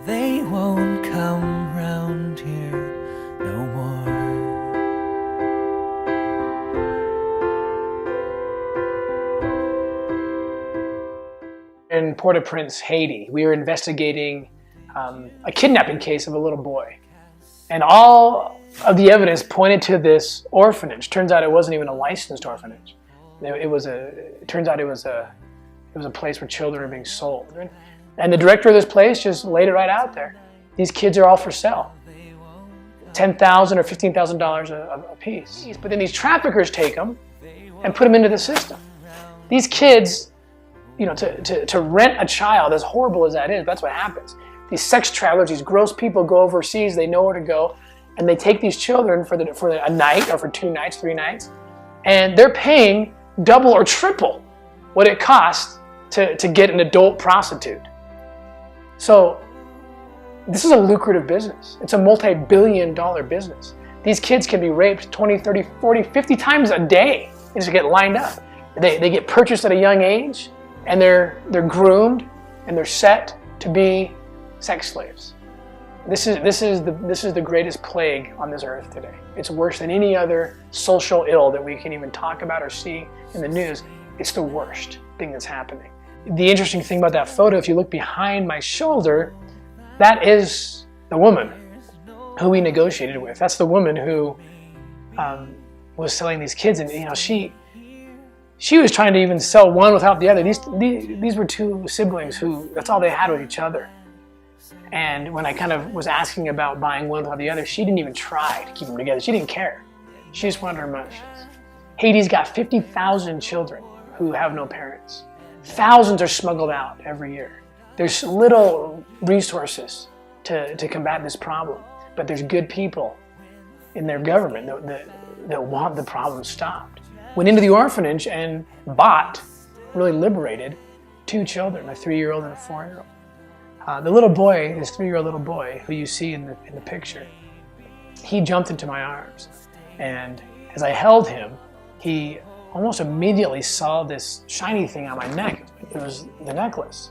they won't come round here no more. In Port-au-Prince, Haiti, we were investigating a kidnapping case of a little boy. And all of the evidence pointed to this orphanage. Turns out it wasn't even a licensed orphanage. It turns out it was a place where children are being sold. And the director of this place just laid it right out there. These kids are all for sale. $10,000 or $15,000 a piece. But then these traffickers take them and put them into the system. These kids, you know, to rent a child, as horrible as that is, that's what happens. These sex travelers, these gross people go overseas, they know where to go, and they take these children for a night or for 2 nights, 3 nights, and they're paying double or triple what it costs to get an adult prostitute. So this is a lucrative business. It's a multi-billion-dollar business. These kids can be raped 20, 30, 40, 50 times a day. They just get lined up. They get purchased at a young age, and they're groomed and they're set to be sex slaves. This is the greatest plague on this earth today. It's worse than any other social ill that we can even talk about or see in the news. It's the worst thing that's happening. The interesting thing about that photo, if you look behind my shoulder, that is the woman who we negotiated with. That's the woman who was selling these kids, and you know, she was trying to even sell one without the other. These were 2 siblings who, that's all they had with each other. And when I kind of was asking about buying one without the other, she didn't even try to keep them together. She didn't care. She just wanted her emotions. Haiti's got 50,000 children who have no parents. Thousands are smuggled out every year. There's little resources to combat this problem, but there's good people in their government that want the problem stopped. Went into the orphanage and really liberated 2 children, a 3-year-old and a 4-year-old. The little boy, this 3-year-old little boy who you see in the picture, he jumped into my arms. And as I held him, he almost immediately saw this shiny thing on my neck. It was the necklace.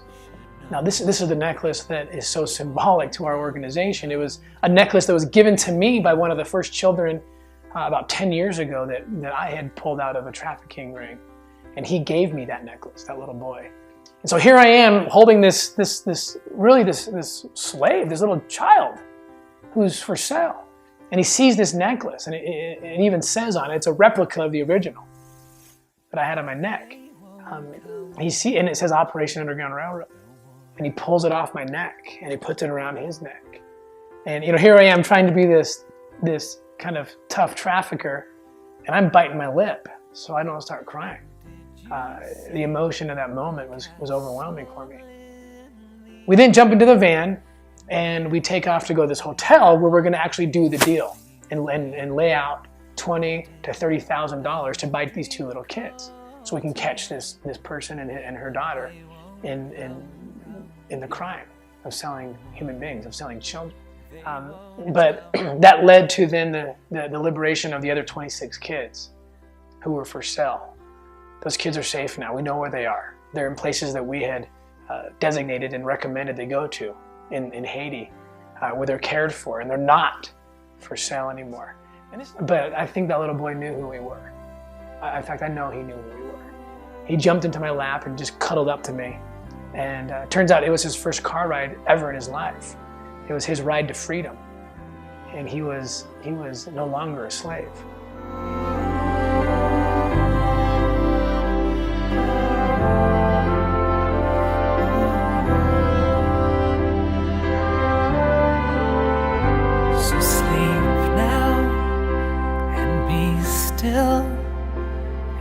Now this is the necklace that is so symbolic to our organization. It was a necklace that was given to me by one of the first children about 10 years ago that I had pulled out of a trafficking ring. And he gave me that necklace, that little boy. And so here I am holding this slave, this little child who's for sale. And he sees this necklace, and it even says on it, it's a replica of the original that I had on my neck. And it says Operation Underground Railroad. And he pulls it off my neck and he puts it around his neck. And you know, here I am trying to be this kind of tough trafficker, and I'm biting my lip so I don't start crying. The emotion of that moment was overwhelming for me. We then jump into the van and we take off to go to this hotel where we're going to actually do the deal and lay out $20,000 to $30,000 to buy these 2 little kids, so we can catch this person and her daughter in the crime of selling human beings, of selling children. But that led to then the liberation of the other 26 kids who were for sale. Those kids are safe now. We know where they are. They're in places that we had designated and recommended they go to in Haiti, where they're cared for, and they're not for sale anymore. But I think that little boy knew who we were. In fact, I know he knew who we were. He jumped into my lap and just cuddled up to me. And turns out it was his first car ride ever in his life. It was his ride to freedom. And he was no longer a slave. So sleep now and be still,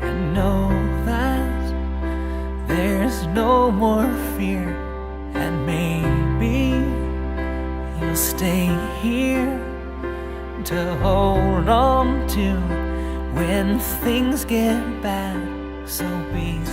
and know that there's no more fear, and maybe you'll stay here to hold on to when things get bad. So be